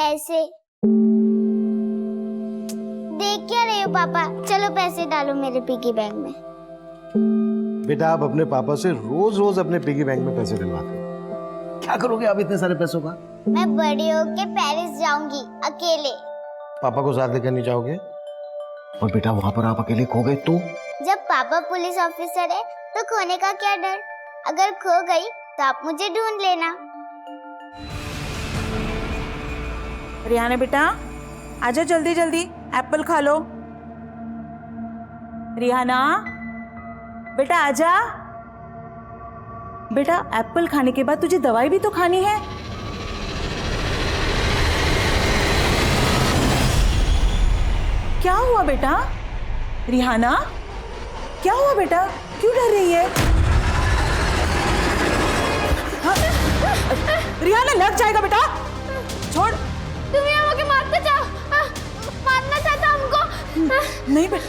पैसे। देख क्या रहे हो पापा? चलो पैसे डालो मेरे पिगी बैंक में। बेटा आप अपने पापा से रोज रोज अपने पिगी बैंक में पैसे डलवाते हो, क्या करोगे आप इतने सारे पैसों का? मैं बड़ी होके पेरिस जाऊंगी अकेले। पापा को साथ लेकर नहीं जाओगे? और बेटा वहां पर आप अकेले खो गए तो? जब पापा पुलिस ऑफिसर है तो खोने का क्या डर? अगर खो गई तो आप मुझे ढूंढ लेना। रिहाना बेटा आजा जल्दी जल्दी, एप्पल खा लो। रिहाना बेटा आजा। बेटा एप्पल खाने के बाद तुझे दवाई भी तो खानी है। क्या हुआ बेटा? रिहाना क्या हुआ बेटा? क्यों डर रही है? हाँ? रिहाना लग जाएगा बेटा, छोड़। तुम यहाँ आके मारना चाहता हमको? नहीं बेटा,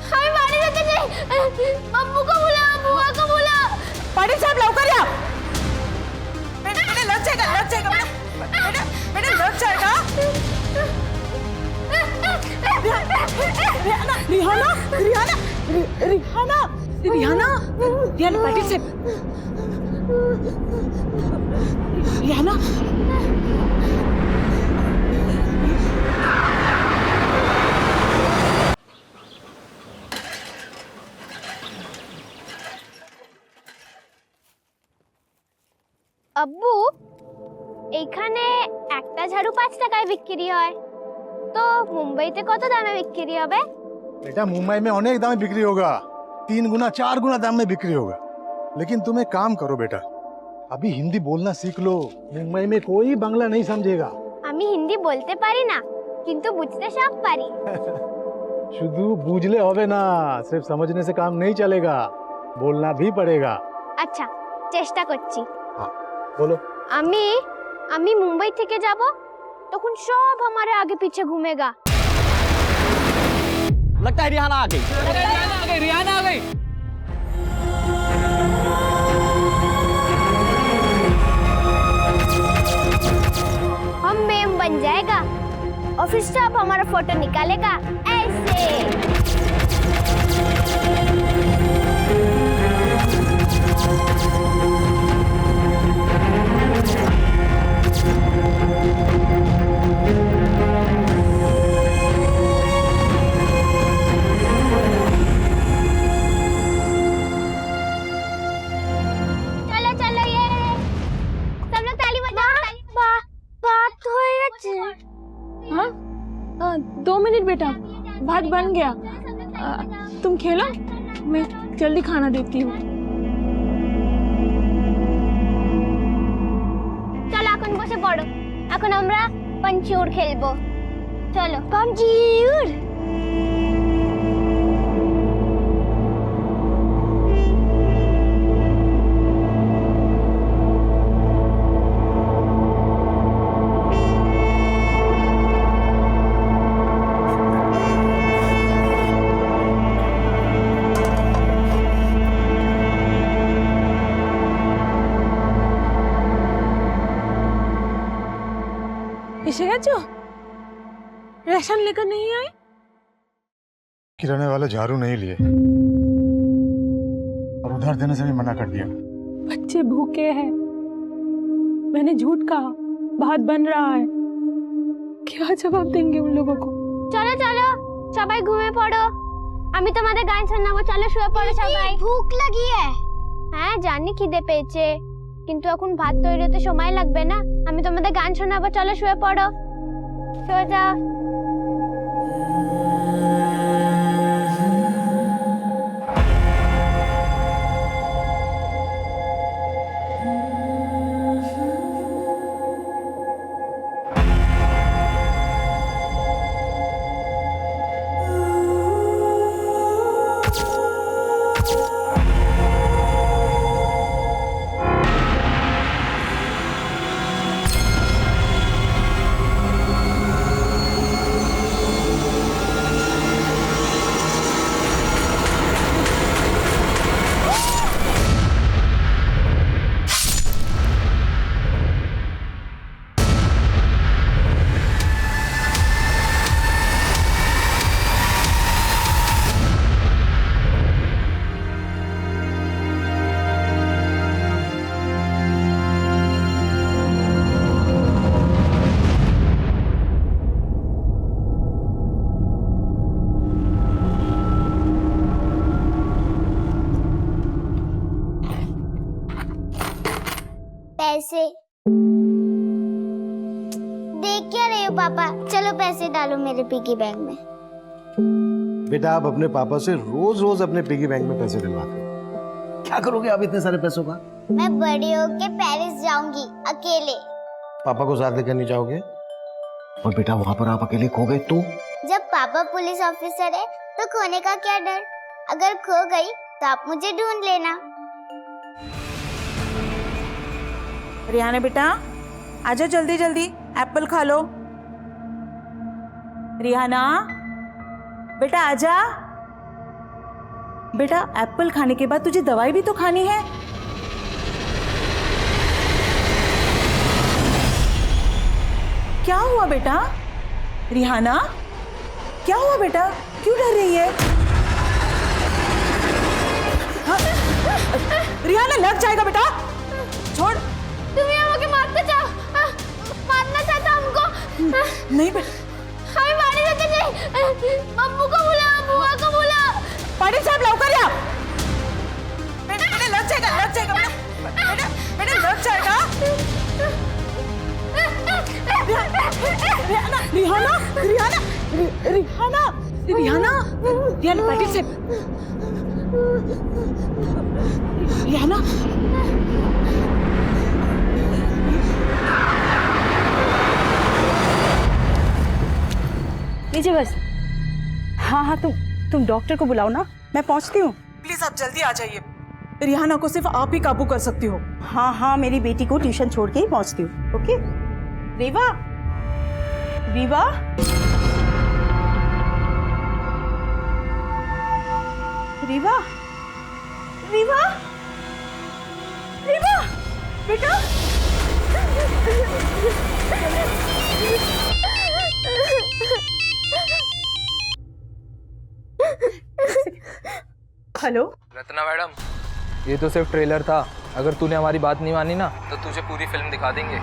हमें मारने देते नहीं। अम्मू को बुला, बुआ को बुला। पाटिल साहब लौकर या। बेटा लग जाएगा बेटा, बेटा लग जाएगा। रिहाना पाटिल साहब, रिहाना আব্বু, এখানে একটা ঝাড়ু 5 টাকায় বিক্রি হয়, তো মুম্বাইতে কত দামে বিক্রি হবে? बेटा मुंबई में अनेक दाम में बिक्री होगा, 3 गुना 4 गुना दाम में बिक्री होगा। लेकिन तुम एक काम करो बेटा, अभी हिंदी बोलना सीख लो, मुंबई में कोई बांग्ला नहीं समझेगा। আমি হিন্দি বলতে পারি না, কিন্তু বুঝতে সব পারি। शुद्ध बूझले होवे ना, सिर्फ समझने से काम नहीं चलेगा, बोलना भी पड़ेगा। আচ্ছা, চেষ্টা করছি। हाँ बोलो। আমি আমি মুম্বাই থেকে যাব, তখন সব हमारे आगे पीछे घूमेगा। लगता है रिहाना आ गई। रिहाना आ गई। हम मेम बन जाएगा और फिर सब हमारा फोटो निकालेगा ऐसे। चलो चलो ये सब लोग ताली बजाओ। बात हो गई। हाँ 2 मिनट बेटा, भात बन गया। तुम खेलो, मैं जल्दी खाना देती हूँ। চলো এখন বসে পড়ো, এখন আমরা পাঞ্চিউর খেলবো। চলো পাঞ্চিউর। এসে গেছো? রেশন लेकर नहीं आए? किराने वाले झाड़ू नहीं लिए और उधार देने से भी मना कर दिया। बच्चे भूखे हैं, मैंने झूठ कहा, भात बन रहा है। क्या जवाब देंगे उन लोगों को? চলো চলো সবাই ঘুমিয়ে পড়ো, আমি তোমাদের গান শোনাবো। চলো শুয়ে পড়ো সবাই। ভুক লাগিয়ে? হ্যাঁ জানি খিদে পেয়েছে, কিন্তু এখন ভাত তৈরি হতে সময় লাগবে না। আমি তোমাদের গান শোনাবো, চলো শুয়ে পড়ো। শুয়ে যাও। पैसे देख क्या रहे हो पापा? चलो पैसे डालो मेरे पिगी बैंक में। बेटा आप अपने पापा से रोज रोज अपने पिगी बैंक में पैसे डलवाते हो, क्या करोगे आप इतने सारे पैसों का? मैं बड़ी होके पेरिस जाऊंगी अकेले। पापा को साथ लेकर नहीं जाओगे? और बेटा वहां पर आप अकेले खो गए तो? जब पापा पुलिस ऑफिसर है तो खोने का क्या डर? अगर खो गई तो आप मुझे ढूंढ लेना। रिहाना बेटा आजा जल्दी जल्दी, एप्पल खा लो। रिहाना बेटा आजा। बेटा एप्पल खाने के बाद तुझे दवाई भी तो खानी है। क्या हुआ बेटा? रिहाना क्या हुआ बेटा? क्यों डर रही है? हाँ? रिहाना लग जाएगा बेटा, छोड़। तुम यहाँ आके मारते जाओ, मारना चाहता हमको। नहीं बेटा, हमें मारने देते नहीं। अम्मू को बुलाओ, बुआ को बुलाओ। पाटिल साहब लौकर आ। बेटा बेटा लग जाएगा बेटा, बेटा बेटा लग जाएगा। रिहाना रिहाना रिहाना रिहाना रिहाना रिहाना पाटिल साहब, रिहाना लीजिए बस। हाँ हाँ तुम डॉक्टर को बुलाओ ना, मैं पहुंचती हूँ। प्लीज आप जल्दी आ जाइए। रिहाना को सिर्फ आप ही काबू कर सकती हो। हाँ हाँ मेरी बेटी को ट्यूशन छोड़ के ही पहुंचती हूँ। ओके रीवा, रीवा रीवा रीवा रीवा बेटा। हेलो रत्ना मैडम, ये तो सिर्फ ट्रेलर था। अगर तूने हमारी बात नहीं मानी ना तो तुझे पूरी फिल्म दिखा देंगे।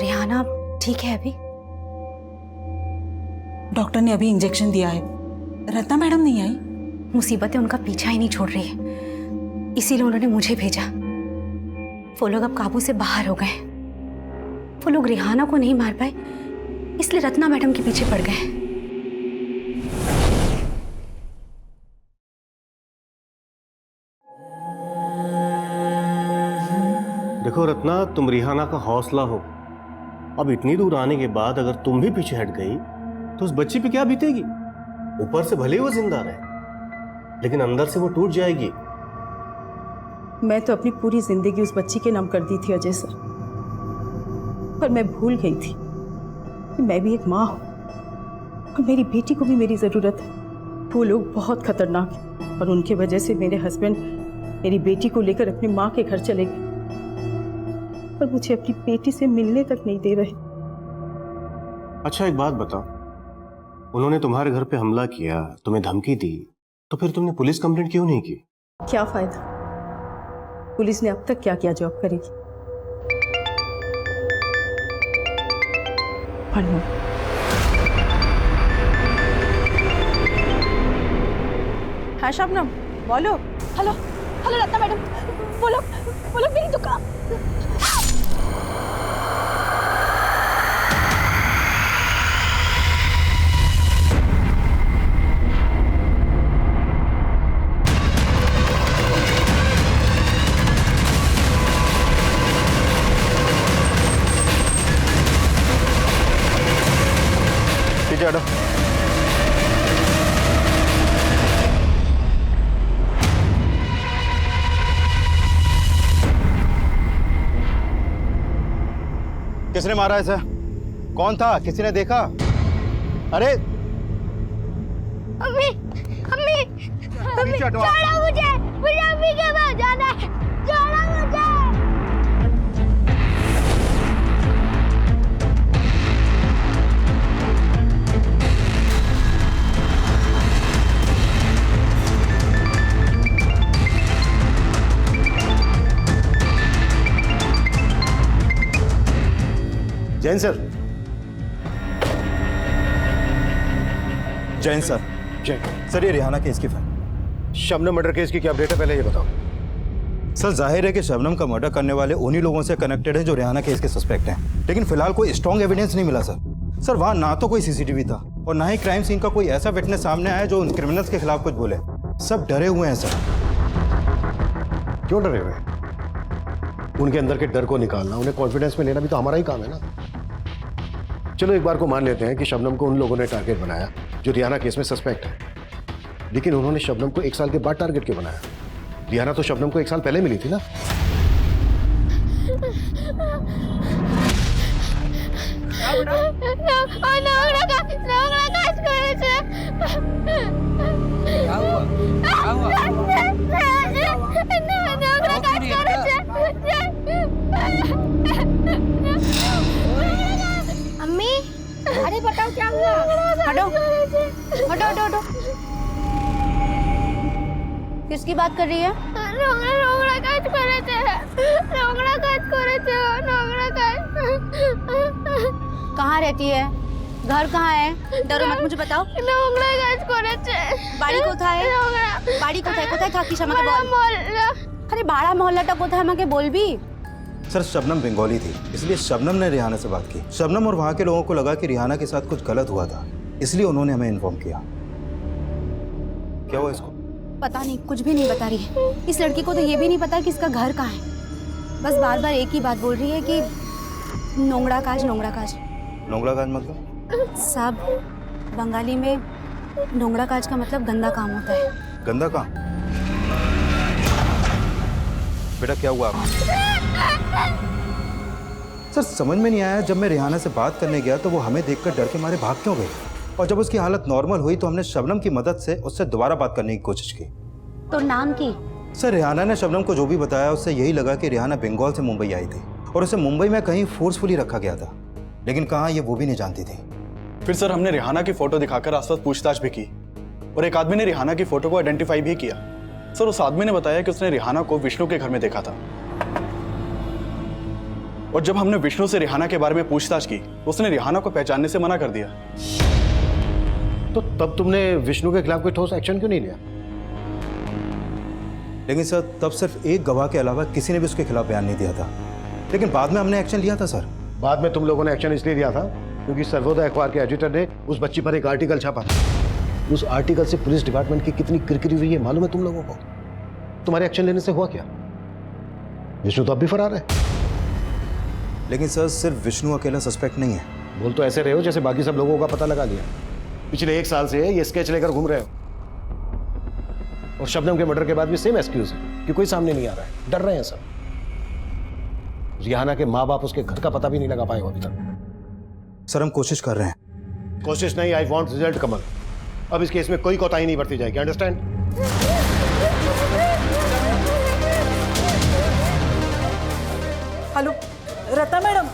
रिहाना ठीक है अभी? डॉक्टर ने अभी इंजेक्शन दिया है। रत्ना मैडम नहीं आई। मुसीबतें उनका पीछा ही नहीं छोड़ रही है, इसीलिए उन्होंने मुझे भेजा। वो लोग अब काबू से बाहर हो गए। वो लोग रिहाना को नहीं मार पाए, इसलिए रत्ना मैडम के पीछे पड़ गए। देखो रत्ना, तुम रिहाना का हौसला हो। अब इतनी दूर आने के बाद अगर तुम भी पीछे हट गई तो उस बच्ची पे क्या बीतेगी? ऊपर से भले ही वो जिंदा रहे, लेकिन अंदर से वो टूट जाएगी। मैं तो अपनी पूरी जिंदगी उस बच्ची के नाम कर दी थी अजय सर, पर मैं भूल गई थी कि मैं भी एक माँ हूँ और मेरी बेटी को भी मेरी जरूरत है। वो लोग बहुत खतरनाक हैं और उनके वजह से मेरे हस्बैंड मेरी बेटी को लेकर अपनी माँ के घर चले गए और मुझे अपनी बेटी से मिलने तक नहीं दे रहे। अच्छा एक बात बताओ, उन्होंने तुम्हारे घर पे हमला किया, तुम्हें धमकी दी, तो फिर तुमने पुलिस कंप्लेंट क्यों नहीं की? क्या फायदा, पुलिस ने अब तक क्या क्या जॉब करेगी। हाँ शबनम बोलो। हेलो हेलो रत्ना मैडम, बोलो मेरी दुकान। पीछे हटो। किसने मारा ऐसा? कौन था? किसी ने देखा? अरे अम्मी अम्मी अम्मी छोड़ो मुझे अम्मी के पास जाना है, छोड़ो मुझे। Jain sir. Jain sir. Jain sir, ये रिहाना केस की फाइल। शबनम मर्डर केस की क्या अपडेट है, पहले ये बताओ। सर, जाहिर है कि शबनम का मर्डर करने वाले उन्हीं लोगों से कनेक्टेड है जो रिहाना केस के सस्पेक्ट हैं, लेकिन फिलहाल कोई स्ट्रॉन्ग एविडेंस नहीं मिला सर। वहाँ ना तो कोई सीसीटीवी था और ना ही क्राइम सीन का कोई ऐसा विटनेस सामने आया जो उन क्रिमिनल्स के खिलाफ कुछ बोले। सब डरे हुए हैं सर। क्यों डरे हुए? उनके अंदर के डर को निकालना, उन्हें कॉन्फिडेंस में लेना भी तो हमारा ही काम है ना। चलो एक बार को मान लेते हैं कि शबनम को उन लोगों ने टारगेट बनाया जो रिहाना केस में सस्पेक्ट है, लेकिन उन्होंने शबनम को 1 साल के बाद टारगेट क्यों बनाया? रिहाना तो शबनम को 1 साल पहले मिली थी ना। अम्मी, अरे बताओ क्या हुआ? हटो हटो हटो हटो। किसकी बात कर रही है? रोंगड़ा काज करे थे। कहाँ रहती है? घर कहाँ है? डरो मत, मुझे बताओ। रोंगड़ा काज करे थे। बाड़ी कोথায়? बाड़ी কোথায় থাকিস আমাকে বল। अरे बाड़ा मोहल्लाটা কোথায় আমাকে বলবি? सर, शबनम बंगाली थी, इसलिए शबनम ने रिहाना से बात की। शबनम और वहाँ के लोगों को लगा कि रिहाना के साथ कुछ गलत हुआ था, इसलिए उन्होंने हमें इन्फॉर्म किया। क्या हुआ इसको? पता नहीं, कुछ भी नहीं बता रही है। इस लड़की को तो ये भी नहीं पता कि इसका घर कहाँ है। बस बार बार एक ही बात बोल रही है कि नोंगड़ा काज नोंगड़ा काज। नोंगड़ा काज मतलब? साहब, बंगाली में नोंगड़ा काज का मतलब गंदा काम होता है। गंदा काम? बेटा क्या हुआ आपको? सर, समझ में नहीं आया। जब मैं रिहाना से बात करने गया तो वो हमें देखकर डर के मारे भाग क्यों गई, और जब उसकी हालत नॉर्मल हुई तो हमने शबनम की मदद से उससे दोबारा बात करने की कोशिश की। तो नाम की? सर, रिहाना ने शबनम को जो भी बताया उससे यही लगा कि रिहाना बंगाल से मुंबई आई थी और उसे मुंबई में कहीं फोर्सफुली रखा गया था, लेकिन कहाँ ये वो भी नहीं जानती थी। फिर सर हमने रिहाना की फोटो दिखाकर आसपास पूछताछ भी की और एक आदमी ने रिहाना की फोटो को आइडेंटिफाई भी किया। सर, उस आदमी ने बताया कि उसने रिहाना को विष्णु के घर में देखा था, और जब हमने विष्णु से रिहाना के बारे में पूछताछ की तो उसने रिहाना को पहचानने से मना कर दिया। तो तब तुमने विष्णु के खिलाफ कोई ठोस एक्शन क्यों नहीं लिया? लेकिन सर, तब सिर्फ एक गवाह के अलावा किसी ने भी उसके खिलाफ बयान नहीं दिया था, लेकिन बाद में हमने एक्शन लिया था सर। बाद में तुम लोगों ने एक्शन इसलिए लिया था क्योंकि सर्वोदय अखबार के एडिटर ने उस बच्ची पर एक आर्टिकल छापा था। उस आर्टिकल से पुलिस डिपार्टमेंट की कितनी किरकिरी हुई है मालूम है तुम लोगों को? तुम्हारे एक्शन लेने से हुआ क्या? विष्णु तो अब भी फरार है। लेकिन सर, सिर्फ विष्णु अकेला सस्पेक्ट नहीं है। बोल तो ऐसे रहे हो जैसे बाकी सब लोगों का पता लगा लिया। पिछले 1 साल से ये स्केच लेकर घूम रहे हो, और शबनम के मर्डर के बाद भी सेम एक्सक्यूज है कि कोई सामने नहीं आ रहा है, डर रहे हैं सब। रिहाना के माँ बाप उसके घर का पता भी नहीं लगा पाए अभी तक। सर, हम कोशिश कर रहे हैं। कोशिश नहीं, आई वॉन्ट रिजल्ट कमल। अब इस केस में कोई कोताही नहीं बरती जाएगी, अंडरस्टैंड? हेलो रत्ना मैडम,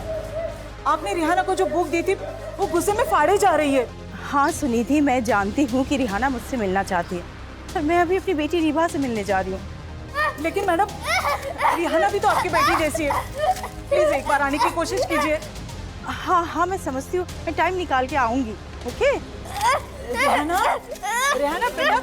आपने रिहाना को जो बुक दी थी वो गुस्से में फाड़े जा रही है। हाँ सुनिधि, मैं जानती हूँ कि रिहाना मुझसे मिलना चाहती है, पर मैं अभी अपनी बेटी रिभा से मिलने जा रही हूँ। लेकिन मैडम, रिहाना भी तो आपकी बेटी जैसी है। प्लीज एक बार आने की कोशिश कीजिए। हाँ हाँ, मैं समझती हूँ, मैं टाइम निकाल के आऊँगी। ओके? रिहाना, रिहाना बेटा।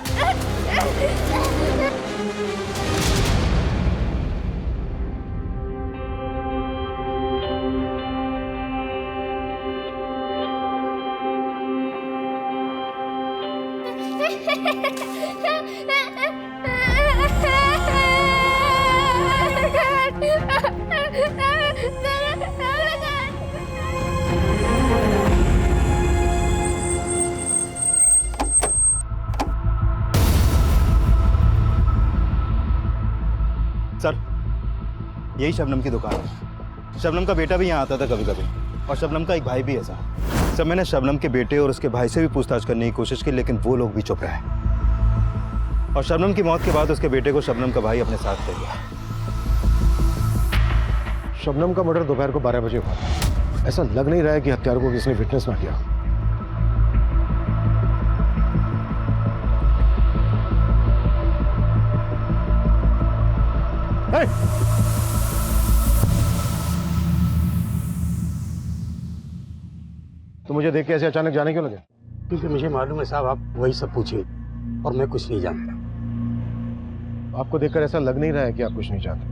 सर, यही शबनम की दुकान है। शबनम का बेटा भी यहाँ आता था कभी कभी, और शबनम का एक भाई भी है सर। सर, मैंने शबनम के बेटे और उसके भाई से भी पूछताछ करने की कोशिश की, लेकिन वो लोग भी चुप रहे। और शबनम की मौत के बाद उसके बेटे को शबनम का भाई अपने साथ ले गया। शबनम का मर्डर दोपहर को 12 बजे हुआ था। ऐसा लग नहीं रहा है कि हत्यारों को किसी ने विटनेस ना किया। तो मुझे देख के ऐसे अचानक जाने क्यों लगे? क्योंकि मुझे मालूम है साहब, आप वही सब पूछेंगे और मैं कुछ नहीं जानता। आपको देखकर ऐसा लग नहीं रहा है कि आप कुछ नहीं जानते।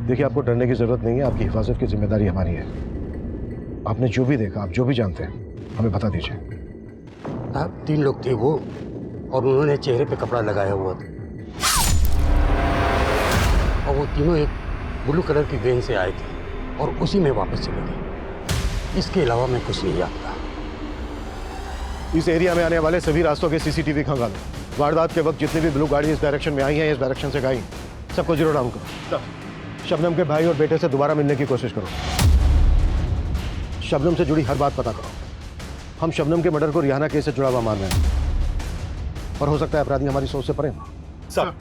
देखिए, आपको डरने की जरूरत नहीं है, आपकी हिफाजत की जिम्मेदारी हमारी है। आपने जो भी देखा, आप जो भी जानते हैं, हमें बता दीजिए। साहब 3 लोग थे वो, और उन्होंने चेहरे पे कपड़ा लगाया हुआ था, और वो तीनों एक ब्लू कलर की वैन से आए थे और उसी में वापस चले गए। इसके अलावा मैं कुछ नहीं जानता। इस एरिया में आने वाले सभी रास्तों के सीसीटीवी खंगालो। वारदात के वक्त जितनी भी ब्लू गाड़ी इस डायरेक्शन में आई है, इस डायरेक्शन से गई, सबको जीरो डाउन करो। शबनम के भाई और बेटे से दोबारा मिलने की कोशिश करो। शबनम से जुड़ी हर बात पता करो। हम शबनम के मर्डर को रिहाना केस से जुड़ा हुआ मान रहे हैं, और हो सकता है अपराधी हमारी सोच से परे हो। सर,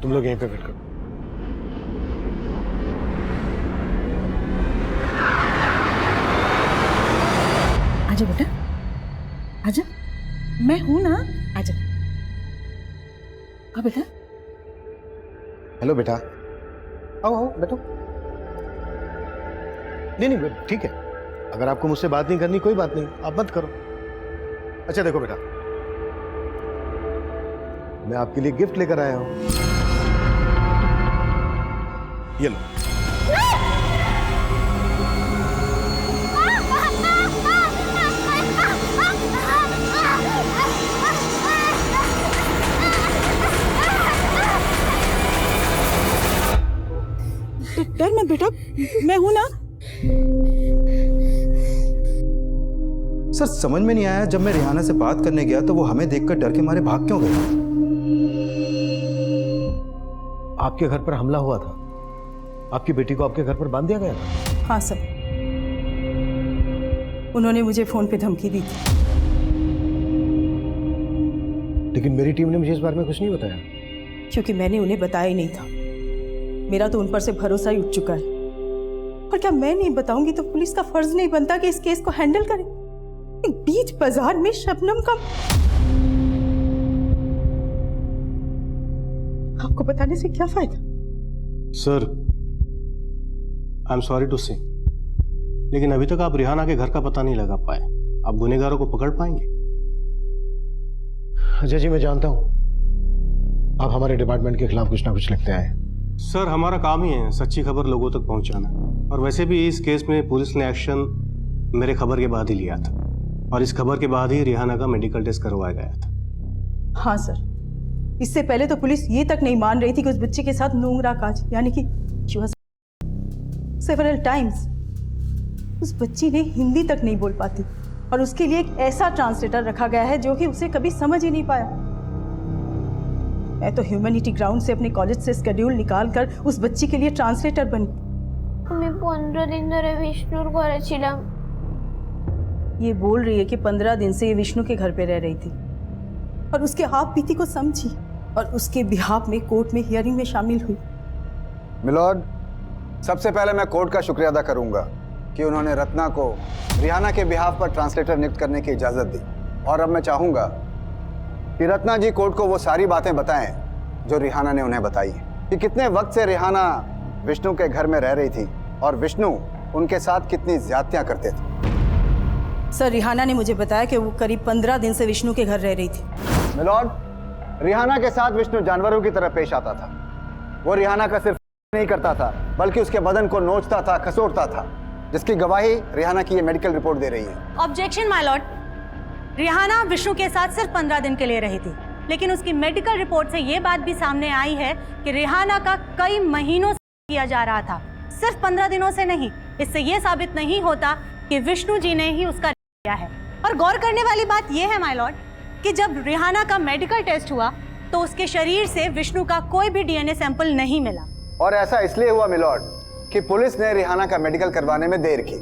तुम लोग यहीं पे वेट करो। आजा बेटा, आजा, मैं हूं ना, आजा। हाँ बेटा। हेलो बेटा, आओ आओ बैठो। नहीं नहीं ठीक है, अगर आपको मुझसे बात नहीं करनी कोई बात नहीं, आप मत करो। अच्छा देखो बेटा, मैं आपके लिए गिफ्ट लेकर आया हूं। ये लो। डर मत बेटा, मैं हूं ना। सर समझ में नहीं आया, जब मैं रिहाना से बात करने गया तो वो हमें देखकर डर के मारे भाग क्यों गए? आपके घर पर हमला हुआ था, आपकी बेटी को आपके घर पर बांध दिया गया था। हाँ सर, उन्होंने मुझे फोन पे धमकी दी थी। लेकिन मेरी टीम ने मुझे इस बारे में कुछ नहीं बताया। क्योंकि मैंने उन्हें बताया ही नहीं था। मेरा तो उन पर से भरोसा ही उठ चुका है। और क्या मैं नहीं बताऊंगी तो पुलिस का फर्ज नहीं बनता कि इस केस को हैंडल करे? बीच बाजार में शबनम का, आपको बताने से क्या फायदा? Sir, I am sorry to say, लेकिन अभी तक आप रिहाना के घर का पता नहीं लगा पाए। आप गुनहगारों को पकड़ पाएंगे? अजय जी, मैं जानता हूं आप हमारे डिपार्टमेंट के खिलाफ कुछ ना कुछ लिखते आए। सर, हमारा काम ही है सच्ची खबर लोगों तक पहुंचाना, और वैसे भी इस केस में पुलिस ने एक्शन मेरे खबर के बाद ही लिया था, और इस खबर के बाद ही रिहाना का मेडिकल टेस्ट करवाया गया था। हाँ सर, इससे पहले तो पुलिस ये तक नहीं मान रही थी कि उस बच्चे के साथ नोंगरा काज, यानी कि सेवरल टाइम्स उस बच्ची ने हिंदी तक नहीं बोल पाती, और उसके लिए एक ऐसा ट्रांसलेटर रखा गया है जो कि उसे कभी समझ ही नहीं पाया। मैं तो ह्यूमैनिटी ग्राउंड से अपने कॉलेज से शेड्यूल निकाल कर उस बच्ची के लिए ट्रांसलेटर बनी। मैं 15 दिन धरे विष्णुर घरे छिलाम। ये बोल रही है कि 15 दिन से ये विष्णु के घर पे रह रही थी और उसके आप बीती को समझी और उसके बिहाफ में कोर्ट में हियरिंग में शामिल हुई। मिलॉर्ड, सबसे पहले मैं कोर्ट का शुक्रिया अदा करूंगा कि उन्होंने रत्ना को रिहाना के बिहाफ पर ट्रांसलेटर नियुक्त करने की इजाज़त दी, और अब मैं चाहूंगा कि रत्ना जी कोर्ट को वो सारी बातें बताएं जो रिहाना ने उन्हें बताई कि कितने वक्त से रिहाना विष्णु के घर में रह रही थी और विष्णु उनके साथ कितनी ज्यादतियां करते थे। सर, रिहाना ने मुझे बताया कि वो करीब 15 दिन से विष्णु के घर रह रही थी। मिलॉर्ड, रिहाना के साथ विष्णु जानवरों की तरह पेश आता था। वो रिहाना का सिर्फ नहीं करता था बल्कि उसके बदन को नोचता था, खसोटता था, जिसकी गवाही रिहाना की ये मेडिकल रिपोर्ट दे रही है। Objection my lord, Rihana Vishnu के साथ सिर्फ 15 दिन के लिए रही थी, लेकिन उसकी मेडिकल रिपोर्ट से ये बात भी सामने आई है कि रिहाना का कई महीनों से किया जा रहा था, सिर्फ 15 दिनों से नहीं। इससे ये साबित नहीं होता कि विष्णु जी ने ही उसका किया है। और गौर करने वाली बात यह है माय लॉर्ड कि जब रिहाना का मेडिकल टेस्ट हुआ तो उसके शरीर से विष्णु का कोई भी डीएनए सैंपल नहीं मिला। और ऐसा इसलिए हुआ मिलॉर्ड कि पुलिस ने रिहाना का मेडिकल करवाने में देर की,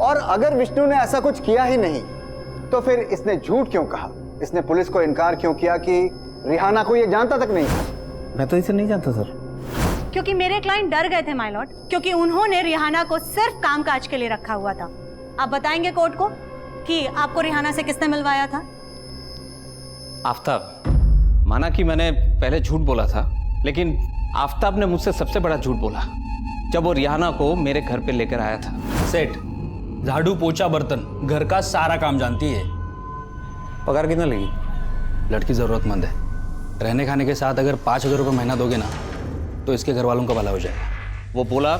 और अगर विष्णु ने ऐसा कुछ किया ही नहीं तो फिर इसने झूठ क्यों कहा? इसने पुलिस को इनकार क्यों किया कि रिहाना को ये जानता तक नहीं था? मैं तो इसे नहीं जानता सर। क्योंकि मेरे क्लाइंट डर गए थे माय लॉर्ड, क्योंकि उन्होंने रिहाना को सिर्फ कामकाज के लिए रखा हुआ था। आप बताएंगे कोर्ट को कि आपको रिहाना से किसने मिलवाया था? आफ्ताब। माना कि मैंने पहले झूठ बोला था, लेकिन आफ्ताब ने मुझसे सबसे बड़ा झूठ बोला जब वो रिहाना को मेरे घर पे लेकर आया था। सेठ, झाड़ू पोछा बर्तन घर का सारा काम जानती है। पगार कितना लेगी? लड़की ज़रूरतमंद है, रहने खाने के साथ अगर 5,000 रुपये महीना दोगे ना तो इसके घर वालों का भला हो जाएगा। वो बोला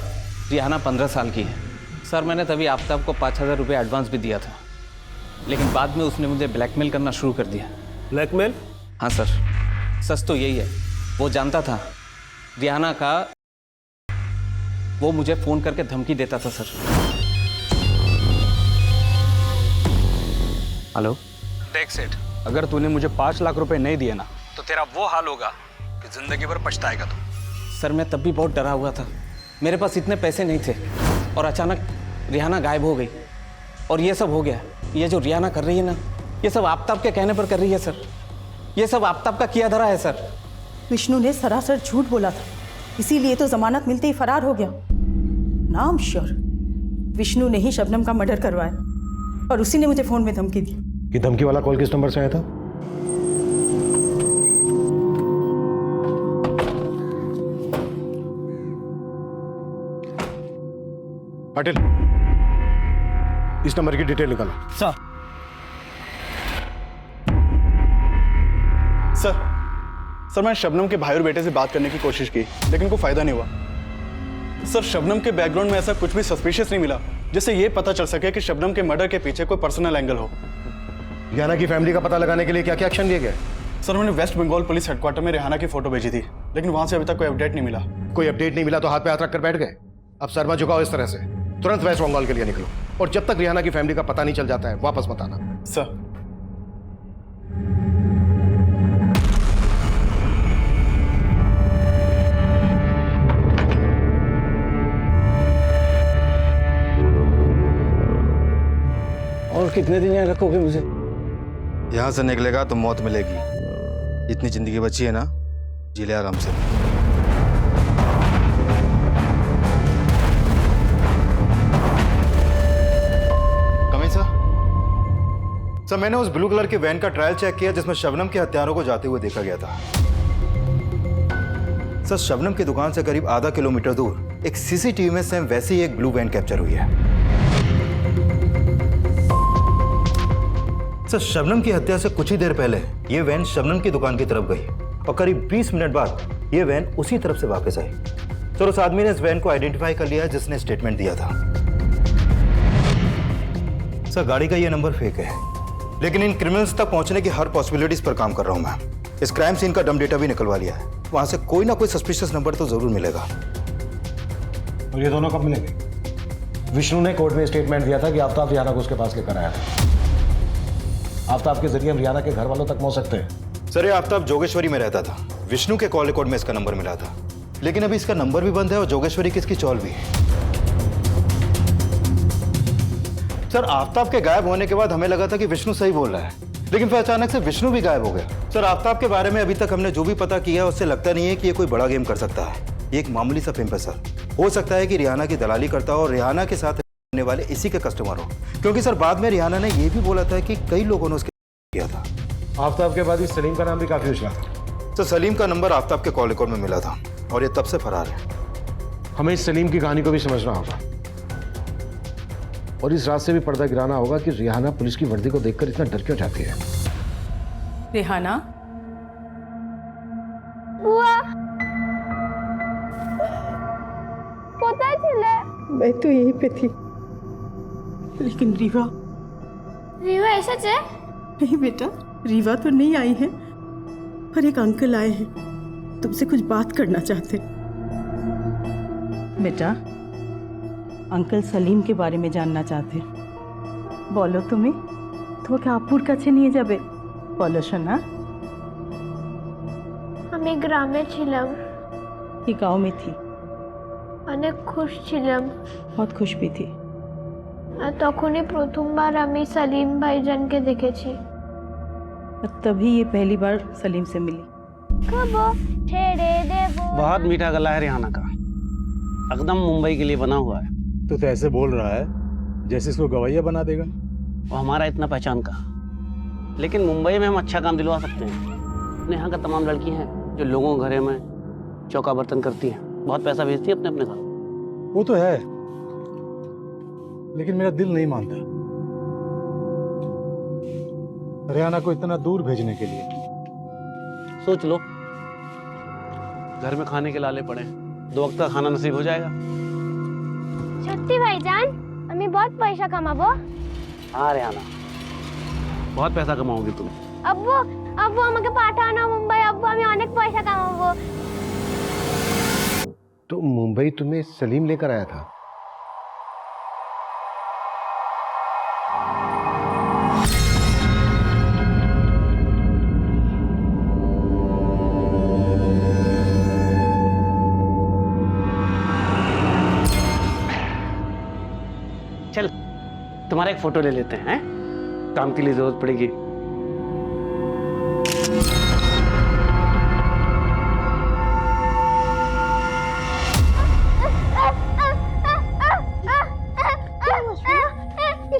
रिहाना 15 साल की है। सर, मैंने तभी आफ्ताब को 5,000 रुपये एडवांस भी दिया था, लेकिन बाद में उसने मुझे ब्लैकमेल करना शुरू कर दिया। ब्लैकमेल? हाँ सर, सच तो यही है। वो जानता था रिहाना का, वो मुझे फ़ोन करके धमकी देता था सर। हेलो, देख सेठ, अगर तूने मुझे 5 लाख रुपए नहीं दिए ना तो तेरा वो हाल होगा कि जिंदगी भर पछताएगा तू। सर, मैं तब भी बहुत डरा हुआ था। मेरे पास इतने पैसे नहीं थे और अचानक रिहाना गायब हो गई और ये सब हो गया। ये जो रिहाना कर रही है ना, ये सब आफ्ताब के कहने पर कर रही है सर। ये सब आफ्ताब का किया धरा है सर। विष्णु ने सरासर झूठ बोला था, इसीलिए तो जमानत मिलते ही फरार हो गया। नाम श्योर विष्णु ने ही शबनम का मर्डर करवाया और उसी ने मुझे फोन में धमकी दी। कि धमकी वाला कॉल किस नंबर से आया था? पाटिल, इस नंबर की डिटेल निकालो। सर मैंने शबनम के भाई और बेटे से बात करने की कोशिश की, लेकिन कोई फायदा नहीं हुआ। सर, शबनम के बैकग्राउंड में ऐसा कुछ भी सस्पिशियस नहीं मिला जिससे ये पता चल सके कि शबनम के मर्डर के पीछे कोई पर्सनल एंगल हो। रिहाना की फैमिली का पता लगाने के लिए क्या क्या एक्शन लिए गए? सर, मैंने वेस्ट बंगाल पुलिस हेडक्वार्टर में रिहाना की फोटो भेजी थी, लेकिन वहां से अभी तक कोई अपडेट नहीं मिला। कोई अपडेट नहीं मिला तो हाथ पे हाथ रखकर बैठ गए? अब सरमा झुकाओ इस तरह से, तुरंत वेस्ट बंगाल के लिए निकलो और जब तक रिहाना की फैमिली का पता नहीं चल जाता है वापस मत आना। सर। और कितने दिन यहाँ रखोगे मुझे? यहाँ से निकलेगा तो मौत मिलेगी। इतनी जिंदगी बची है ना, जी ले आराम से। Coming sir. मैंने उस ब्लू कलर की वैन का ट्रायल चेक किया जिसमें शबनम के हत्यारों को जाते हुए देखा गया था। सर, शबनम की दुकान से करीब आधा किलोमीटर दूर एक सीसीटीवी में सेम वैसी ही एक ब्लू वैन कैप्चर हुई है। सर, शबनम की हत्या से कुछ ही देर पहले ये वैन शबनम की दुकान की तरफ गई और करीब 20 मिनट बाद ये वैन उसी तरफ से वापस आई। सर, उस आदमी ने इस वैन को आइडेंटिफाई कर लिया जिसने स्टेटमेंट दिया था। सर, गाड़ी का ये नंबर फेक है, लेकिन इन क्रिमिनल्स तक पहुंचने की हर पॉसिबिलिटीज पर काम कर रहा हूं मैं। इस क्राइम सीन का डम डेटा भी निकलवा लिया है, वहां से कोई ना कोई सस्पिशियस नंबर तो जरूर मिलेगा। और ये दोनों कब मिलेंगे? विष्णु ने कोर्ट में स्टेटमेंट दिया था कि आफ्ताब रिहाना को उसके पास लेकर आया था। आफ्ताब के जरिए हम रिहाना के घर वालों तक पहुंच सकते हैं। सर, ये आफ्ताब जोगेश्वरी में रहता था। विष्णु के कॉल रिकॉर्ड में इसका नंबर मिला था, लेकिन अभी इसका नंबर भी बंद है और जोगेश्वरी की इसकी चौल भी है। सर, आफ्ताब के गायब होने के बाद हमें लगा था कि विष्णु सही बोल रहा है, लेकिन फिर अचानक से विष्णु भी गायब हो गया। सर, आफ्ताब के बारे में अभी तक हमने जो भी पता किया उससे लगता नहीं है कि ये कोई बड़ा गेम कर सकता है। ये एक मामूली सा पिंप है सर। हो सकता है कि रिहाना की दलाली करता हो और रिहाना के साथ रहने वाले इसी के कस्टमर हो, क्योंकि सर बाद में रिहाना ने यह भी बोला था कि कई लोगों ने उसके किया था। आफ्ताब के बाद इस सलीम का नाम भी काफी उछला था। सर, सलीम का नंबर आफ्ताब के कॉल रिकॉर्ड में मिला था और ये तब से फरार है। हमें इस सलीम की कहानी को भी समझना होगा और इस रात से भी पर्दा गिराना होगा कि रिहाना पुलिस की वर्दी को देखकर इतना डर क्यों जाती है। रिहाना, बुआ, पता चला? मैं तो यहीं पे थी, लेकिन रीवा ऐसा है? नहीं बेटा, रीवा तो नहीं आई है, पर एक अंकल आए हैं, तुमसे कुछ बात करना चाहते। बेटा, अंकल सलीम के बारे में जानना चाहते। बोलो तुम्हें তোমাকে আপুর কাছে নিয়ে যাবে, বলো শোনা। আমি গ্রামে ছিলাম। কি গাঁव में थी? অনেক খুশ ছিলাম। बहुत खुश भी थी। আর তখনই প্রথমবার আমি সলীম ভাইজানকে দেখেছি। तभी ये पहली बार सलीम से मिली। कब छेड़े देबो। बहुत मीठा गला है रिहाना का। एकदम मुंबई के लिए बना हुआ है। तो ऐसे बोल रहा है जैसे इसको गवैया बना देगा। वो हमारा इतना पहचान का, लेकिन मुंबई में हम अच्छा काम दिलवा सकते हैं। यहाँ का तमाम लड़की हैं जो लोगों के घरे में चौका बर्तन करती हैं, बहुत पैसा भेजती है अपने अपने घर। वो तो है, लेकिन मेरा दिल नहीं मानता रियाना को इतना दूर भेजने के लिए। सोच लो, घर में खाने के लाले पड़े, 2 वक्त का खाना नसीब हो जाएगा। সত্যি ভাইজান আমি बहुत पैसा কামাবো। हाँ रियाना, बहुत पैसा कमाओगी तुम। আব্বু আব্বু আমাকে পাঠাও না মুম্বাই, আব্বু আমি অনেক পয়সা কামাবো। तो मुंबई तुम्हें सलीम लेकर आया था? चल तुम्हारा एक फोटो ले लेते हैं, काम के लिए जरूरत पड़ेगी।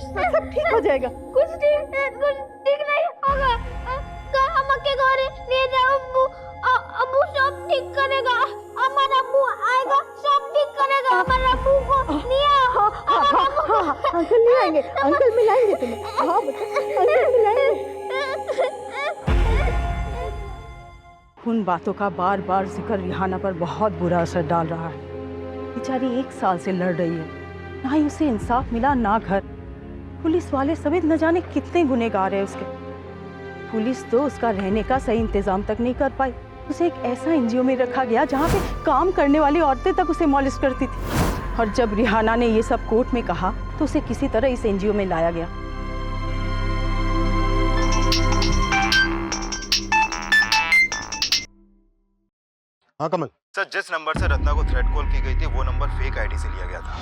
सब ठीक हो जाएगा। कुछ ठीक नहीं होगा। हम के घरे ले जाओ, अब्बू अब्बू सब ठीक करेगा। हमारा अब्बू आएगा, सब ठीक करेगा। हमारा अब्बू को लिया अंकल ले आएंगे, अंकल मिलाएंगे तुम्हें। हाँ अंकल मिलाएंगे। उन बातों का बार बार जिक्र रिहाना पर बहुत बुरा असर डाल रहा है। बेचारी 1 साल से लड़ रही है, ना ही उसे इंसाफ मिला ना घर। पुलिस वाले समेत न जाने कितने गुनहगार हैं उसके। पुलिस तो उसका रहने का सही इंतजाम तक नहीं कर पाई। उसे एक ऐसा एनजीओ में रखा गया जहाँ पे काम करने वाली औरतें तक उसे मॉलिश करती थी। और जब रिहाना ने ये सब कोर्ट में कहा तो उसे किसी तरह इस एनजीओ में लाया गया। हाँ कमल। सर, जिस नंबर से रत्ना को थ्रेट कॉल की गई थी वो नंबर फेक आईडी से लिया गया था,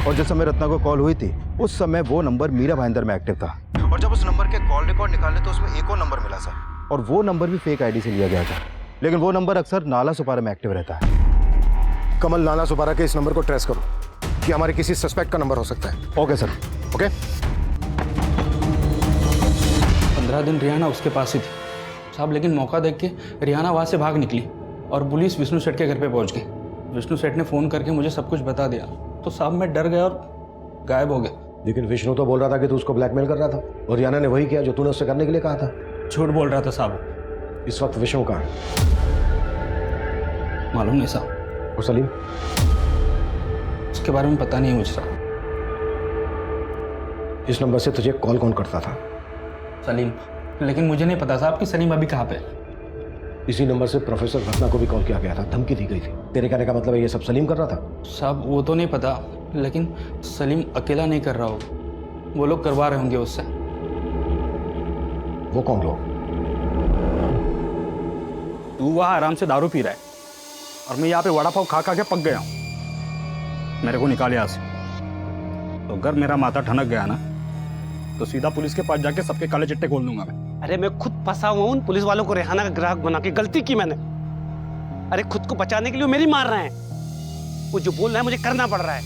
और जिस समय रत्ना को कॉल हुई थी उस समय वो नंबर मीरा भाईंदर में एक्टिव था। और जब उस नंबर के कॉल रिकॉर्ड निकाले तो उसमें एक और नंबर मिला सर, और वो नंबर भी फेक आईडी से लिया गया था, लेकिन वो नंबर अक्सर नाला सुपारा में एक्टिव रहता है। कमल, नाला सुपारा के इस नंबर को ट्रेस करो कि हमारे किसी सस्पेक्ट का नंबर हो सकता है। Okay sir. ओके। 15 दिन रिहाना उसके पास ही थी साहब, लेकिन मौका देख के रिहाना वहाँ से भाग निकली और पुलिस विष्णु सेठ के घर पे पहुँच गई। विष्णु सेठ ने फ़ोन करके मुझे सब कुछ बता दिया, तो साहब मैं डर गया और गायब हो गया। लेकिन विष्णु तो बोल रहा था कि तू उसको ब्लैकमेल कर रहा था, और रियाना ने वही किया जो तूने उससे करने के लिए कहा था। झूठ बोल रहा था साहब। इस वक्त विष्णु कहाँ है? मालूम नहीं साहब। और सलीम? उसके बारे में पता नहीं मुझे साहब। इस नंबर से तुझे कॉल कौन करता था? सलीम, लेकिन मुझे नहीं पता साहब कि सलीम अभी कहाँ पे। इसी नंबर से प्रोफेसर रत्ना को भी कॉल किया गया था, धमकी दी गई थी। तेरे कहने का मतलब है ये सब सलीम कर रहा था? साहब वो तो नहीं पता, लेकिन सलीम अकेला नहीं कर रहा हो, वो लोग करवा रहे होंगे उससे। वो कौन लोग? तू वहाँ आराम से दारू पी रहा है और मैं यहाँ पे वड़ा पाव खा खा के पक गया हूँ। मेरे को निकाल यहाँ से, तो अगर मेरा माथा ठनक गया ना तो सीधा पुलिस के पास जाके सबके काले चिट्टे खोल दूंगा मैं। अरे मैं खुद फंसा हुआ हूँ, पुलिस वालों को रिहाना का ग्राहक बना के गलती की मैंने। अरे खुद को बचाने के लिए मेरी मार रहे हैं, वो जो बोल रहा है मुझे करना पड़ रहा है।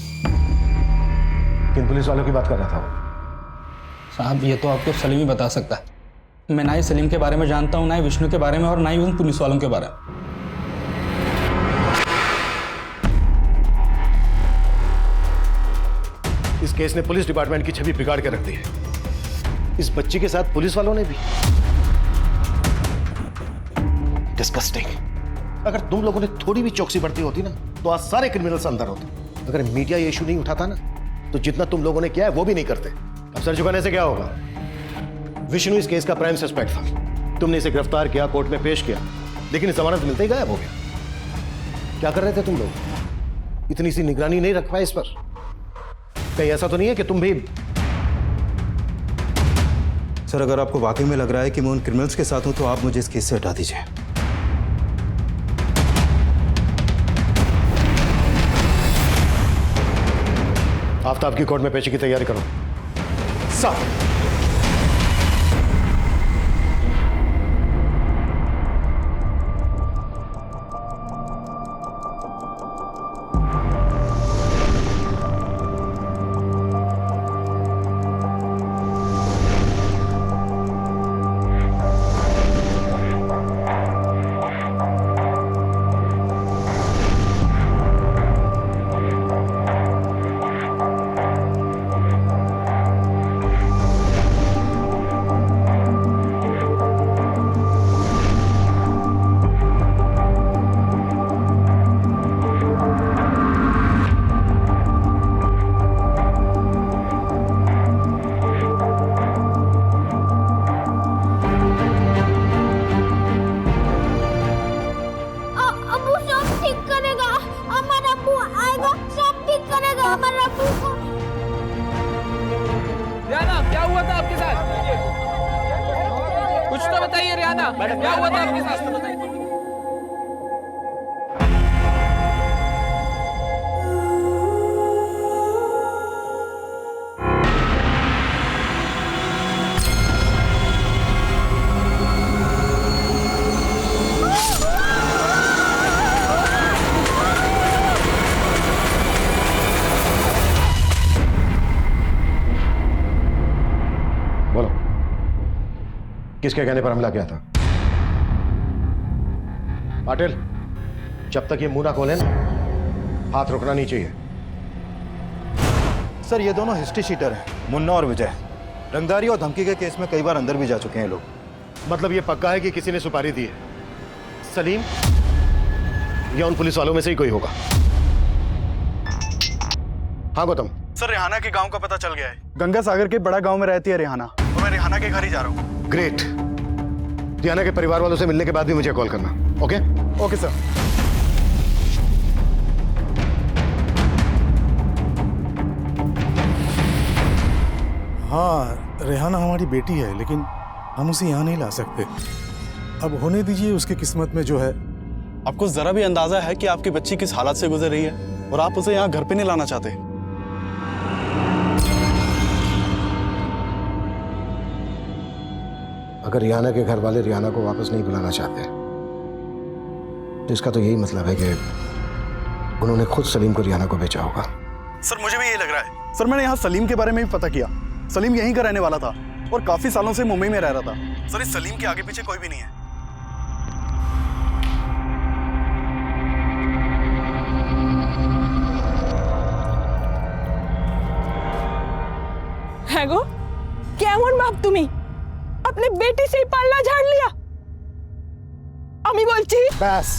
किन पुलिस वालों की बात कर रहा था वो? साहब ये तो आपको सलीम ही बता सकता है। मैं ना ही सलीम के बारे में जानता हूँ, ना ही विष्णु के बारे में, और ना ही उन पुलिस वालों के बारे में। इस केस ने पुलिस डिपार्टमेंट की छवि बिगाड़ के रख दी है। इस बच्ची के साथ पुलिस वालों ने भी। डिस्गस्टिंग। अगर तुम लोगों ने थोड़ी भी चौकसी बरती होती ना तो आज सारे क्रिमिनल्स अंदर होते। अगर मीडिया ये इशू नहीं उठाता ना तो जितना तुम लोगों ने किया है वो भी नहीं करते। अब सर झुकाने से क्या होगा? विष्णु इस केस का प्राइम सस्पेक्ट था। तुमने इसे गिरफ्तार किया, कोर्ट में पेश किया, लेकिन जमानत मिलते ही गायब हो गया। क्या कर रहे थे तुम लोग? इतनी सी निगरानी नहीं रख पाए इस पर? कहीं ऐसा तो नहीं है कि तुम भी? सर, अगर आपको वाकई में लग रहा है कि मैं उन क्रिमिनल्स के साथ हूं तो आप मुझे इस केस से हटा दीजिए। आफ्ताब की कोर्ट में पेशी की तैयारी करो। सब रिहाना, क्या हुआ था आपके साथ? बोलो, किसके कहने पर हमला किया था? पाटिल, जब तक ये मुंह ना खोले ना, हाथ रुकना नहीं चाहिए। सर ये दोनों हिस्ट्री शीटर हैं, मुन्ना और विजय। रंगदारी और धमकी के केस में कई बार अंदर भी जा चुके हैं लोग। मतलब ये पक्का है कि किसी ने सुपारी दी है? सलीम या उन पुलिस वालों में से ही कोई होगा? हाँ गौतम। सर रिहाना के गांव का पता चल गया है। गंगा सागर के बड़ा गांव में रहती है रिहाना, और मैं रिहाना के घर ही जा रहा हूँ। ग्रेट। रिहाना के परिवार वालों से मिलने के बाद भी मुझे कॉल करना। ओके? Okay sir. हाँ, रेहाना हमारी बेटी है, लेकिन हम उसे यहाँ नहीं ला सकते। अब होने दीजिए उसकी किस्मत में जो है। आपको जरा भी अंदाजा है कि आपकी बच्ची किस हालात से गुजर रही है, और आप उसे यहाँ घर पे नहीं लाना चाहते? अगर रिहाना के घर वाले रिहाना को वापस नहीं बुलाना चाहते तो इसका तो यही मतलब है कि उन्होंने खुद सलीम को रिहाना को बेचा होगा। सर मुझे भी यही लग रहा है। सर मैंने यहाँ सलीम के बारे में भी पता किया। सलीम यहीं का रहने वाला था और काफी सालों से मुंबई में रह रहा था। सर इस सलीम के आगे पीछे कोई भी नहीं है। হ্যাঁ কেমন বাপ তুমি? अपने बेटी से ही पालना झाड़ लिया। अमी बोलची बस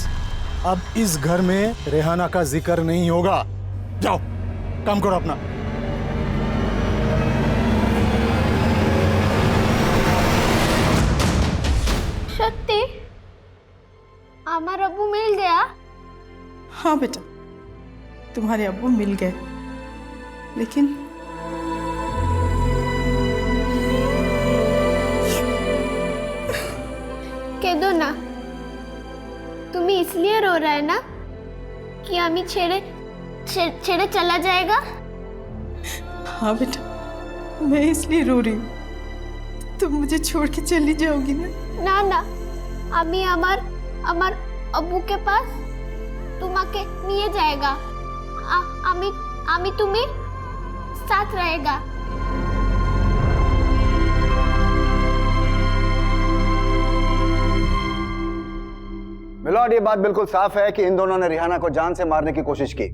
अब इस घर में रेहाना का जिक्र नहीं होगा। जाओ काम करो अपना। सत्य हमारा अब्बू मिल गया? हाँ बेटा, तुम्हारे अब्बू मिल गए, लेकिन कह दो ना, तुम्हें इसलिए रो रहा है ना कि अमी छेड़े चला जाएगा? हाँ बेटा, मैं इसलिए रो रही हूँ। तुम मुझे छोड़ के चली जाओगी ना? ना ना, अमी अमर अब्बू के पास तुम्हाके नहीं जाएगा। अमी तुम्हें साथ रहेगा। मिलॉर्ड, ये बात बिल्कुल साफ है कि इन दोनों ने रिहाना को जान से मारने की कोशिश की।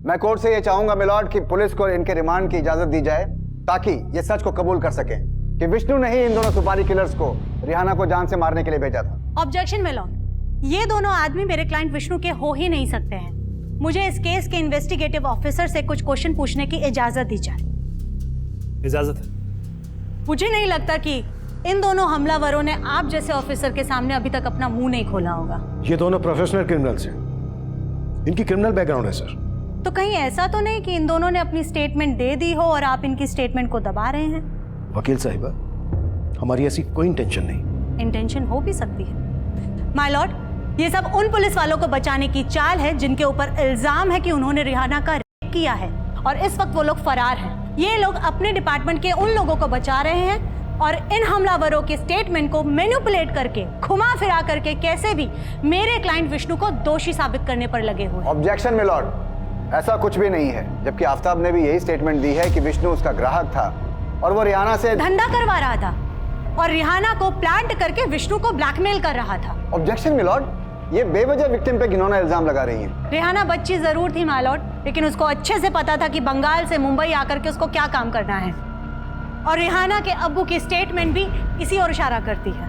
मैं कोर्ट से ये चाहूंगा मिलॉर्ड कि पुलिस को इनके रिमांड की इजाजत दी जाए ताकि ये सच को कबूल कर सके कि विष्णु ने ही इन दोनों सुपारी किलर्स को रिहाना को जान से मारने के लिए भेजा था। ऑब्जेक्शन मिलॉर्ड, ये दोनों आदमी मेरे क्लाइंट विष्णु के हो ही नहीं सकते हैं। मुझे इस केस के इन्वेस्टिगेटिव ऑफिसर से कुछ क्वेश्चन पूछने की इजाजत दी जाए। इजाजत है। मुझे नहीं लगता कि इन दोनों हमलावरों ने आप जैसे ऑफिसर के सामने अभी तक अपना मुंह नहीं खोला होगा। ये दोनों प्रोफेशनल क्रिमिनल्स हैं, इनकी क्रिमिनल बैकग्राउंड है सर। तो कहीं ऐसा तो नहीं कि इन दोनों ने अपनी स्टेटमेंट दे दी हो और आप इनकी स्टेटमेंट को दबा रहे हैं? वकील साहिबा, हमारी ऐसी कोई इंटेंशन नहीं। इंटेंशन हो भी सकती है माय लॉर्ड। ये सब उन पुलिस वालों को बचाने की चाल है जिनके ऊपर इल्जाम है कि उन्होंने रिहाना का रेप किया है, और इस वक्त वो लोग फरार हैं। ये लोग अपने डिपार्टमेंट के उन लोगों को बचा रहे हैं और इन हमलावरों के स्टेटमेंट को मैनिपुलेट करके, घुमा फिरा करके कैसे भी मेरे क्लाइंट विष्णु को दोषी साबित करने पर लगे हुए। ऑब्जेक्शन मिलॉर्ड, ऐसा कुछ भी नहीं है। जबकि आफ्ताब ने भी यही स्टेटमेंट दी है कि विष्णु उसका ग्राहक था और वो रिहाना से धंधा करवा रहा था और रिहाना को प्लांट करके विष्णु को ब्लैकमेल कर रहा था। ऑब्जेक्शन मिलॉर्ड, ये बेवजह विक्टिम पे घिनौना इल्जाम लगा रही है। रिहाना बच्ची जरूर थी माय लॉर्ड, लेकिन उसको अच्छे से पता था कि बंगाल से मुंबई आकर के उसको क्या काम करना है, और रिहाना के अब्बू की स्टेटमेंट भी इसी ओर इशारा करती है।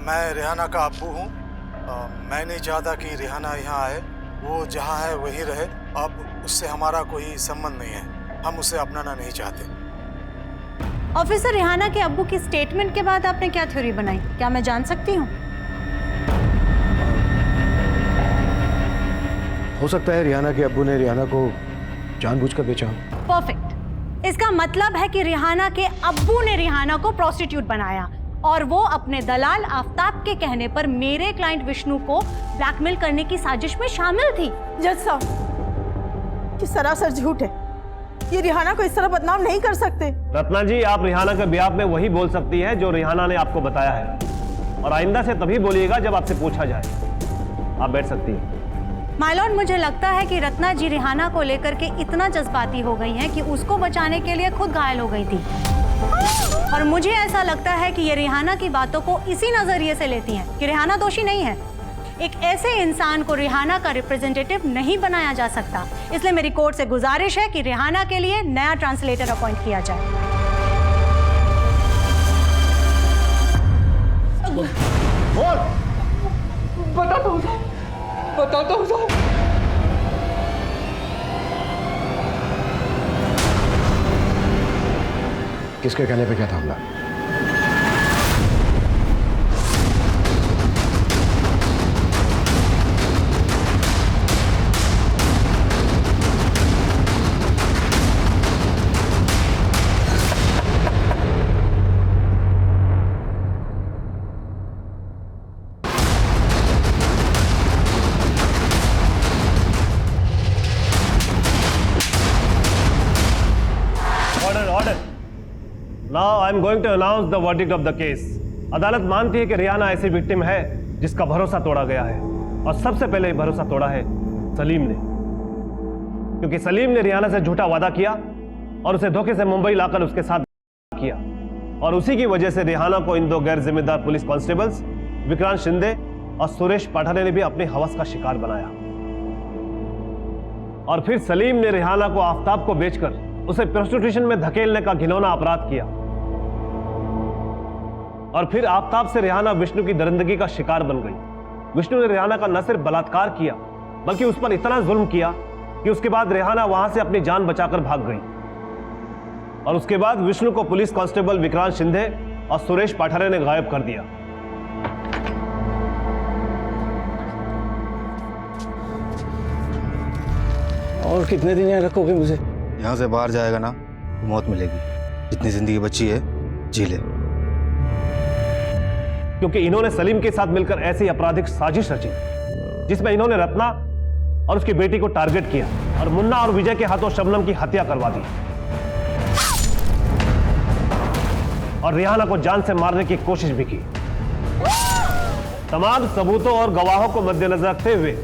मैं रिहाना का अब्बू हूँ। मैं नहीं चाहता कि रिहाना यहाँ आए। वो जहाँ है वहीं रहे। अब उससे हमारा कोई संबंध नहीं है। हम उसे अपनाना नहीं चाहते। ऑफिसर, रिहाना के अब्बू की स्टेटमेंट के बाद आपने क्या थ्योरी बनाई, क्या मैं जान सकती हूँ? हो सकता है रिहाना के अब्बू ने रिहाना को जानबूझकर बेचा। परफेक्ट। इसका मतलब है कि रिहाना के अब्बू ने रिहाना को प्रोस्टिट्यूट बनाया और वो अपने दलाल आफ्ताब के कहने पर मेरे क्लाइंट विष्णु को ब्लैकमेल करने की साजिश में शामिल थी। जज साहब, ये सरासर झूठ है। ये रिहाना को इस तरह बदनाम नहीं कर सकते। रत्ना जी, आप रिहाना के बिहाफ में वही बोल सकती है जो रिहाना ने आपको बताया है, और आइंदा से तभी बोलिएगा जब आपसे पूछा जाए। आप बैठ सकती हैं। माय लॉर्ड, मुझे लगता है कि रत्ना जी रिहाना को लेकर के इतना जज्बाती हो गई हैं कि उसको बचाने के लिए खुद घायल हो गई थी, और मुझे ऐसा लगता है कि ये रिहाना की बातों को इसी नजरिए से लेती हैं कि रिहाना दोषी नहीं है। एक ऐसे इंसान को रिहाना का रिप्रेजेंटेटिव नहीं बनाया जा सकता, इसलिए मेरी कोर्ट से गुजारिश है कि रिहाना के लिए नया ट्रांसलेटर अपॉइंट किया जाए। बताता हूँ साहब। किसके कहने पे क्या था हमला? Now I am going to announce the verdict of the case. अदालत मानती है कि रिहाना ऐसी विक्टिम है जिसका भरोसा तोड़ा गया है, और सबसे पहले भरोसा तोड़ा है सलीम ने, क्योंकि सलीम ने रिहाना से झूठा वादा किया और उसे धोखे से मुंबई लाकर उसके साथ किया, और उसी की वजह से रिहाना को इन दो गैर जिम्मेदार पुलिस कांस्टेबल्स विक्रांत शिंदे और सुरेश पाठारे ने भी अपने हवस का शिकार बनाया। और फिर सलीम ने रिहाना को आफ्ताब को बेचकर उसे प्रोस्टिट्यूशन में धकेलने का घिनौना अपराध किया, और फिर आफ्ताब से रिहाना विष्णु की दरिंदगी का शिकार बन गई। विष्णु ने रिहाना का न सिर्फ बलात्कार किया बल्कि उस पर इतना जुल्म किया कि उसके बाद रिहाना वहां से अपनी जान बचाकर भाग गई, और उसके बाद विष्णु को पुलिस कांस्टेबल विक्रांत शिंदे और सुरेश पाठारे ने गायब कर दिया। और कितने दिन यहाँ रखोगे मुझे? यहाँ से बाहर जाएगा ना तो मौत मिलेगी। जितनी जिंदगी बची है जी ले। क्योंकि इन्होंने सलीम के साथ मिलकर ऐसी आपराधिक साजिश रची जिसमें इन्होंने रत्ना और उसकी बेटी को टारगेट किया और मुन्ना और विजय के हाथों शबनम की हत्या करवा दी, और रिहाना को जान से मारने की कोशिश भी की। तमाम सबूतों और गवाहों को मद्देनजर रखते हुए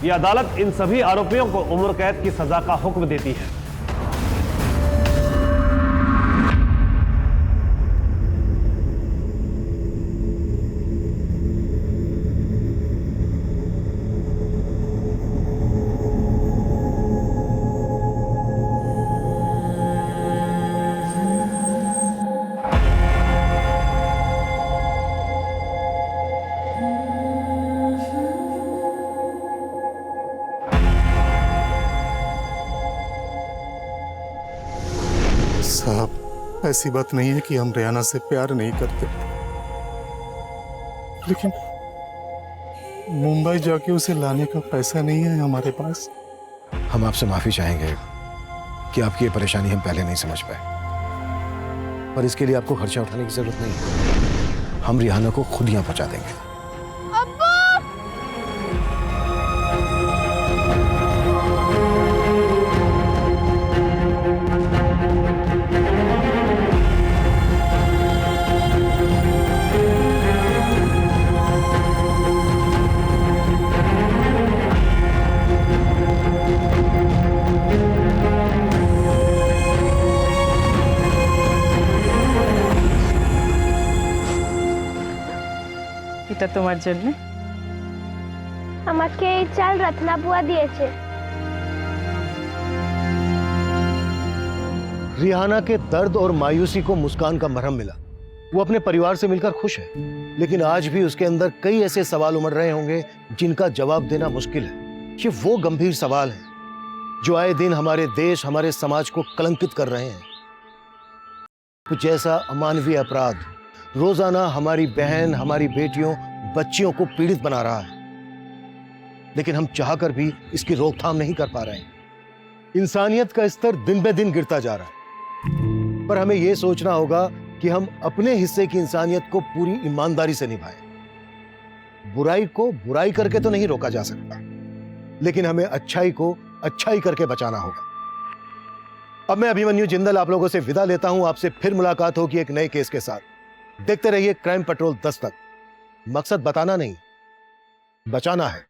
यह अदालत इन सभी आरोपियों को उम्र कैद की सजा का हुक्म देती है। साहब, ऐसी बात नहीं है कि हम रिहाना से प्यार नहीं करते, लेकिन मुंबई जाके उसे लाने का पैसा नहीं है हमारे पास। हम आपसे माफी चाहेंगे कि आपकी ये परेशानी हम पहले नहीं समझ पाए, पर इसके लिए आपको खर्चा उठाने की जरूरत नहीं है। हम रिहाना को खुद यहाँ पहुंचा देंगे। এটা তোমার জন্য। আমাকে এই চাল রত্না বুয়া দিয়েছে। रिहाना के दर्द और मायूसी को मुस्कान का मरहम मिला। वो अपने परिवार से मिलकर खुश है, लेकिन आज भी उसके अंदर कई ऐसे सवाल उमड़ रहे होंगे जिनका जवाब देना मुश्किल है। ये वो गंभीर सवाल हैं जो आए दिन हमारे देश, हमारे समाज को कलंकित कर रहे हैं। कुछ ऐसा अमानवीय अपराध रोजाना हमारी बहन, हमारी बेटियों, बच्चियों को पीड़ित बना रहा है, लेकिन हम चाहकर भी इसकी रोकथाम नहीं कर पा रहे हैं। इंसानियत का स्तर दिन ब दिन गिरता जा रहा है, पर हमें यह सोचना होगा कि हम अपने हिस्से की इंसानियत को पूरी ईमानदारी से निभाएं। बुराई को बुराई करके तो नहीं रोका जा सकता, लेकिन हमें अच्छाई को अच्छाई करके बचाना होगा। अब मैं अभिमन्यु जिंदल आप लोगों से विदा लेता हूं। आपसे फिर मुलाकात होगी एक नए केस के साथ। देखते रहिए क्राइम पेट्रोल 10 तक। मकसद बताना नहीं, बचाना है।